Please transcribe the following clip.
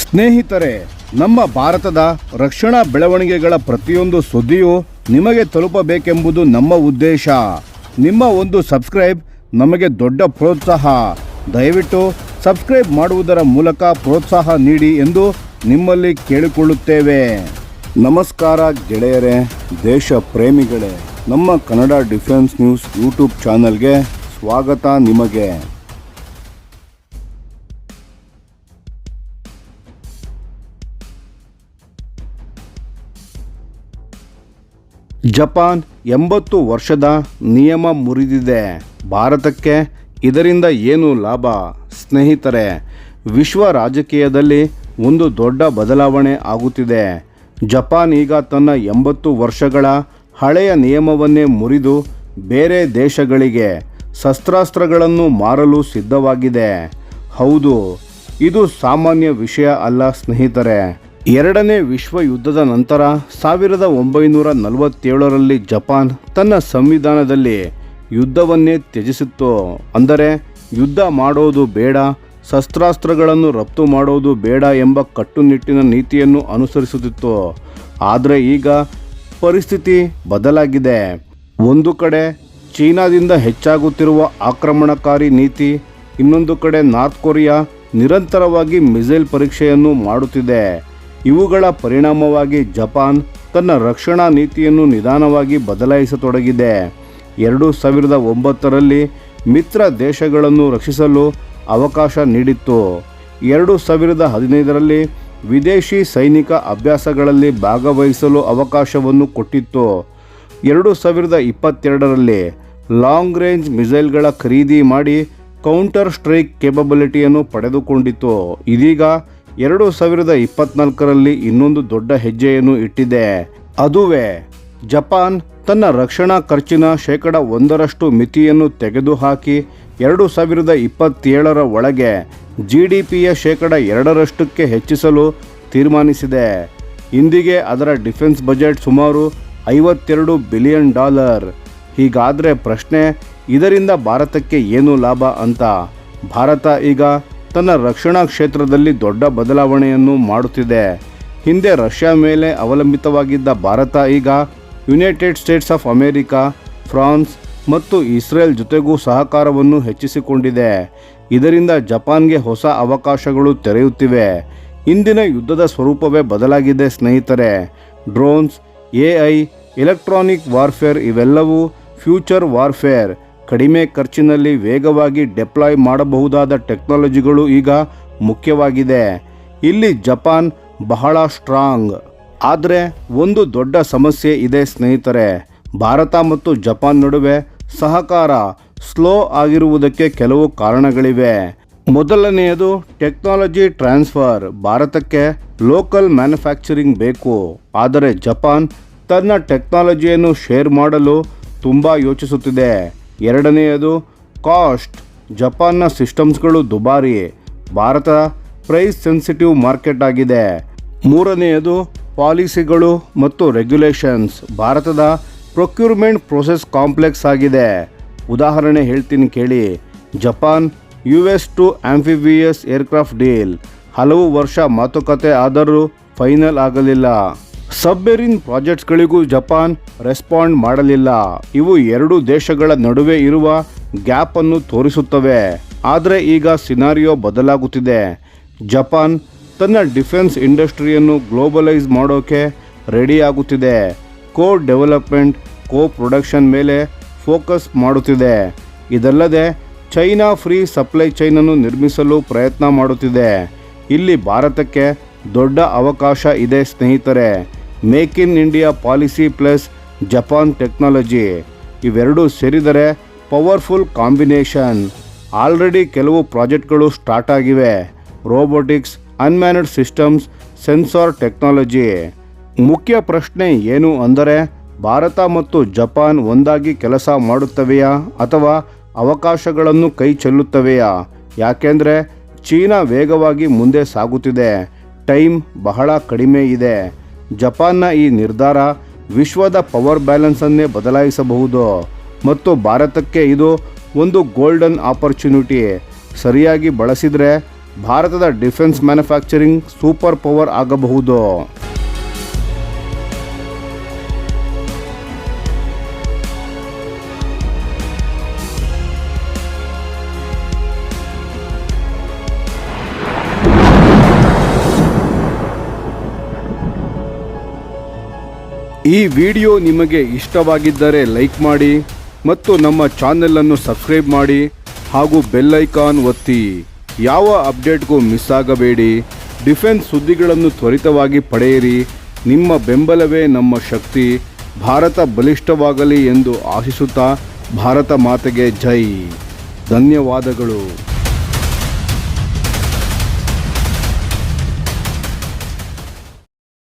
ಸ್ನೇಹಿತರೆ, ನಮ್ಮ ಭಾರತದ ರಕ್ಷಣಾ ಬೆಳವಣಿಗೆಗಳ ಪ್ರತಿಯೊಂದು ಸುದ್ದಿಯೂ ನಿಮಗೆ ತಲುಪಬೇಕೆಂಬುದು ನಮ್ಮ ಉದ್ದೇಶ. ನಿಮ್ಮ ಒಂದು ಸಬ್ಸ್ಕ್ರೈಬ್ ನಮಗೆ ದೊಡ್ಡ ಪ್ರೋತ್ಸಾಹ. ದಯವಿಟ್ಟು ಸಬ್ಸ್ಕ್ರೈಬ್ ಮಾಡುವುದರ ಮೂಲಕ ಪ್ರೋತ್ಸಾಹ ನೀಡಿ ಎಂದು ನಿಮ್ಮಲ್ಲಿ ಕೇಳಿಕೊಳ್ಳುತ್ತೇವೆ. ನಮಸ್ಕಾರ ಗೆಳೆಯರೇ, ದೇಶ ಪ್ರೇಮಿಗಳೇ, ನಮ್ಮ ಕನ್ನಡ ಡಿಫೆನ್ಸ್ ನ್ಯೂಸ್ ಯೂಟ್ಯೂಬ್ ಚಾನಲ್ಗೆ ಸ್ವಾಗತ ನಿಮಗೆ. ಜಪಾನ್ 80 ವರ್ಷದ ನಿಯಮ ಮುರಿದಿದೆ. ಭಾರತಕ್ಕೆ ಇದರಿಂದ ಏನು ಲಾಭ? ಸ್ನೇಹಿತರೆ, ವಿಶ್ವ ರಾಜಕೀಯದಲ್ಲಿ ಒಂದು ದೊಡ್ಡ ಬದಲಾವಣೆ ಆಗುತ್ತಿದೆ. ಜಪಾನ್ ಈಗ ತನ್ನ 80 ವರ್ಷಗಳ ಹಳೆಯ ನಿಯಮವನ್ನೇ ಮುರಿದು ಬೇರೆ ದೇಶಗಳಿಗೆ ಶಸ್ತ್ರಾಸ್ತ್ರಗಳನ್ನು ಮಾರಲು ಸಿದ್ಧವಾಗಿದೆ. ಹೌದು, ಇದು ಸಾಮಾನ್ಯ ವಿಷಯ ಅಲ್ಲ ಸ್ನೇಹಿತರೆ. ಎರಡನೇ ವಿಶ್ವ ಯುದ್ಧದ ನಂತರ 1947ರಲ್ಲಿ ಜಪಾನ್ ತನ್ನ ಸಂವಿಧಾನದಲ್ಲಿ ಯುದ್ಧವನ್ನೇ ತ್ಯಜಿಸಿತ್ತು. ಅಂದರೆ ಯುದ್ಧ ಮಾಡೋದು ಬೇಡ, ಶಸ್ತ್ರಾಸ್ತ್ರಗಳನ್ನು ರಫ್ತು ಮಾಡೋದು ಬೇಡ ಎಂಬ ಕಟ್ಟುನಿಟ್ಟಿನ ನೀತಿಯನ್ನು ಅನುಸರಿಸುತ್ತಿತ್ತು. ಆದರೆ ಈಗ ಪರಿಸ್ಥಿತಿ ಬದಲಾಗಿದೆ. ಒಂದು ಕಡೆ ಚೀನಾದಿಂದ ಹೆಚ್ಚಾಗುತ್ತಿರುವ ಆಕ್ರಮಣಕಾರಿ ನೀತಿ, ಇನ್ನೊಂದು ಕಡೆ ನಾರ್ತ್ ಕೊರಿಯಾ ನಿರಂತರವಾಗಿ ಮಿಸೈಲ್ ಪರೀಕ್ಷೆಯನ್ನು ಮಾಡುತ್ತಿದೆ. ಇವುಗಳ ಪರಿಣಾಮವಾಗಿ ಜಪಾನ್ ತನ್ನ ರಕ್ಷಣಾ ನೀತಿಯನ್ನು ನಿಧಾನವಾಗಿ ಬದಲಾಯಿಸತೊಡಗಿದೆ. 2009ರಲ್ಲಿ ಮಿತ್ರ ದೇಶಗಳನ್ನು ರಕ್ಷಿಸಲು ಅವಕಾಶ ನೀಡಿತ್ತು. 2015ರಲ್ಲಿ ವಿದೇಶಿ ಸೈನಿಕ ಅಭ್ಯಾಸಗಳಲ್ಲಿ ಭಾಗವಹಿಸಲು ಅವಕಾಶವನ್ನು ಕೊಟ್ಟಿತ್ತು. 2022ರಲ್ಲಿ ಲಾಂಗ್ ರೇಂಜ್ ಮಿಸೈಲ್ಗಳ ಖರೀದಿ ಮಾಡಿ ಕೌಂಟರ್ ಸ್ಟ್ರೈಕ್ ಕೇಪಬಿಲಿಟಿಯನ್ನು ಪಡೆದುಕೊಂಡಿತ್ತು. ಇದೀಗ 2024ರಲ್ಲಿ ಇನ್ನೊಂದು ದೊಡ್ಡ ಹೆಜ್ಜೆಯನ್ನು ಇಟ್ಟಿದೆ. ಅದುವೇ ಜಪಾನ್ ತನ್ನ ರಕ್ಷಣಾ ಖರ್ಚಿನ 1% ಮಿತಿಯನ್ನು ತೆಗೆದುಹಾಕಿ 2027ರ ಒಳಗೆ GDPಯ 2% ಹೆಚ್ಚಿಸಲು ತೀರ್ಮಾನಿಸಿದೆ. ಇಂದಿಗೆ ಅದರ ಡಿಫೆನ್ಸ್ ಬಜೆಟ್ ಸುಮಾರು $52 ಬಿಲಿಯನ್. ಹೀಗಾದರೆ ಪ್ರಶ್ನೆ, ಇದರಿಂದ ಭಾರತಕ್ಕೆ ಏನು ಲಾಭ ಅಂತ? ಭಾರತ ಈಗ ತನ್ನ ರಕ್ಷಣಾ ಕ್ಷೇತ್ರದಲ್ಲಿ ದೊಡ್ಡ ಬದಲಾವಣೆಯನ್ನು ಮಾಡುತ್ತಿದೆ. ಹಿಂದೆ ರಷ್ಯಾ ಮೇಲೆ ಅವಲಂಬಿತವಾಗಿದ್ದ ಭಾರತ ಈಗ United States of America, France ಮತ್ತು ಇಸ್ರೇಲ್ ಜೊತೆಗೂ ಸಹಕಾರವನ್ನು ಹೆಚ್ಚಿಸಿಕೊಂಡಿದೆ. ಇದರಿಂದ ಜಪಾನ್ಗೆ ಹೊಸ ಅವಕಾಶಗಳು ತೆರೆಯುತ್ತಿವೆ. ಇಂದಿನ ಯುದ್ಧದ ಸ್ವರೂಪವೇ ಬದಲಾಗಿದೆ ಸ್ನೇಹಿತರೆ. ಡ್ರೋನ್ಸ್, AI, ಎಲೆಕ್ಟ್ರಾನಿಕ್ ವಾರ್ಫೇರ್ ಇವೆಲ್ಲವೂ ಫ್ಯೂಚರ್ ವಾರ್ಫೇರ್. ಕಡಿಮೆ ಖರ್ಚಿನಲ್ಲಿ ವೇಗವಾಗಿ ಡೆಪ್ಲಾಯ್ ಮಾಡಬಹುದಾದ ಟೆಕ್ನಾಲಜಿಗಳು ಈಗ ಮುಖ್ಯವಾಗಿದೆ. ಇಲ್ಲಿ ಜಪಾನ್ ಬಹಳ ಸ್ಟ್ರಾಂಗ್. ಆದರೆ ಒಂದು ದೊಡ್ಡ ಸಮಸ್ಯೆ ಇದೆ ಸ್ನೇಹಿತರೆ. ಭಾರತ ಮತ್ತು ಜಪಾನ್ ನಡುವೆ ಸಹಕಾರ ಸ್ಲೋ ಆಗಿರುವುದಕ್ಕೆ ಕೆಲವು ಕಾರಣಗಳಿವೆ. ಮೊದಲನೆಯದು ಟೆಕ್ನಾಲಜಿ ಟ್ರಾನ್ಸ್ಫರ್. ಭಾರತಕ್ಕೆ ಲೋಕಲ್ ಮ್ಯಾನುಫ್ಯಾಕ್ಚರಿಂಗ್ ಬೇಕು, ಆದರೆ ಜಪಾನ್ ತನ್ನ ಟೆಕ್ನಾಲಜಿಯನ್ನು ಶೇರ್ ಮಾಡಲು ತುಂಬ ಯೋಚಿಸುತ್ತಿದೆ. ಎರಡನೆಯದು ಕಾಸ್ಟ್. ಜಪಾನ್ನ ಸಿಸ್ಟಮ್ಸ್ಗಳು ದುಬಾರಿ, ಭಾರತ ಪ್ರೈಸ್ ಸೆನ್ಸಿಟಿವ್ ಮಾರ್ಕೆಟ್ ಆಗಿದೆ. ಮೂರನೆಯದು ಪಾಲಿಸಿಗಳು ಮತ್ತು ರೆಗ್ಯುಲೇಷನ್ಸ್. ಭಾರತದ ಪ್ರೊಕ್ಯೂರ್ಮೆಂಟ್ ಪ್ರೋಸೆಸ್ ಕಾಂಪ್ಲೆಕ್ಸ್ ಆಗಿದೆ. ಉದಾಹರಣೆ ಹೇಳ್ತೀನಿ ಕೇಳಿ. Japan US to amphibious aircraft deal ಹಲವು ವರ್ಷ ಮಾತುಕತೆ ಆದರೂ ಫೈನಲ್ ಆಗಲಿಲ್ಲ. ಸಬ್ಮೆರಿನ್ ಪ್ರಾಜೆಕ್ಟ್ಸ್ಗಳಿಗೂ ಜಪಾನ್ ರೆಸ್ಪಾಂಡ್ ಮಾಡಲಿಲ್ಲ. ಇವು ಎರಡು ದೇಶಗಳ ನಡುವೆ ಇರುವ ಗ್ಯಾಪ್ ಅನ್ನು ತೋರಿಸುತ್ತವೆ. ಆದರೆ ಈಗ ಸಿನಾರಿಯೋ ಬದಲಾಗುತ್ತಿದೆ. ಜಪಾನ್ ತನ್ನ ಡಿಫೆನ್ಸ್ ಇಂಡಸ್ಟ್ರಿಯನ್ನು ಗ್ಲೋಬಲೈಸ್ ಮಾಡೋಕೆ ರೆಡಿಯಾಗುತ್ತಿದೆ. ಕೋ ಡೆವಲಪ್ಮೆಂಟ್, ಕೋ ಪ್ರೊಡಕ್ಷನ್ ಮೇಲೆ ಫೋಕಸ್ ಮಾಡುತ್ತಿದೆ. ಇದಲ್ಲದೆ ಚೈನಾ ಫ್ರೀ ಸಪ್ಲೈ ಚೈನನ್ನು ನಿರ್ಮಿಸಲು ಪ್ರಯತ್ನ ಮಾಡುತ್ತಿದೆ. ಇಲ್ಲಿ ಭಾರತಕ್ಕೆ ದೊಡ್ಡ ಅವಕಾಶ ಇದೆ ಸ್ನೇಹಿತರೆ. Make in India policy plus Japan technology ಇವೆರಡೂ ಸೇರಿದರೆ ಪವರ್ಫುಲ್ ಕಾಂಬಿನೇಷನ್. ಆಲ್ರೆಡಿ ಕೆಲವು ಪ್ರಾಜೆಕ್ಟ್ಗಳು ಸ್ಟಾರ್ಟ್ ಆಗಿವೆ. Robotics, unmanned systems, sensor technology. ಮುಖ್ಯ ಪ್ರಶ್ನೆ ಏನು ಅಂದರೆ, ಭಾರತ ಮತ್ತು ಜಪಾನ್ ಒಂದಾಗಿ ಕೆಲಸ ಮಾಡುತ್ತವೆಯಾ ಅಥವಾ ಅವಕಾಶಗಳನ್ನು ಕೈ ಚೆಲ್ಲುತ್ತವೆಯಾ? ಯಾಕೆಂದರೆ ಚೀನಾ ವೇಗವಾಗಿ ಮುಂದೆ ಸಾಗುತ್ತಿದೆ, ಟೈಮ್ ಬಹಳ ಕಡಿಮೆ ಇದೆ. ಜಪಾನ್ನ ಈ ನಿರ್ಧಾರ ವಿಶ್ವದ ಪವರ್ ಬ್ಯಾಲೆನ್ಸನ್ನೇ ಬದಲಾಯಿಸಬಹುದು ಮತ್ತು ಭಾರತಕ್ಕೆ ಇದು ಒಂದು ಗೋಲ್ಡನ್ ಆಪರ್ಚುನಿಟಿ. ಸರಿಯಾಗಿ ಬಳಸಿದರೆ ಭಾರತದ ಡಿಫೆನ್ಸ್ ಮ್ಯಾನುಫ್ಯಾಕ್ಚರಿಂಗ್ ಸೂಪರ್ ಪವರ್ ಆಗಬಹುದು. ಈ ವಿಡಿಯೋ ನಿಮಗೆ ಇಷ್ಟವಾಗಿದ್ದರೆ ಲೈಕ್ ಮಾಡಿ ಮತ್ತು ನಮ್ಮ ಚಾನೆಲನ್ನು ಸಬ್ಸ್ಕ್ರೈಬ್ ಮಾಡಿ ಹಾಗೂ ಬೆಲ್ ಐಕಾನ್ ಒತ್ತಿ. ಯಾವ ಅಪ್ಡೇಟ್ಗೂ ಮಿಸ್ ಆಗಬೇಡಿ. ಡಿಫೆನ್ಸ್ ಸುದ್ದಿಗಳನ್ನು ತ್ವರಿತವಾಗಿ ಪಡೆಯಿರಿ. ನಿಮ್ಮ ಬೆಂಬಲವೇ ನಮ್ಮ ಶಕ್ತಿ. ಭಾರತ ಬಲಿಷ್ಠವಾಗಲಿ ಎಂದು ಆಶಿಸುತ್ತಾ ಭಾರತ ಮಾತೆಗೆ ಜೈ. ಧನ್ಯವಾದಗಳು.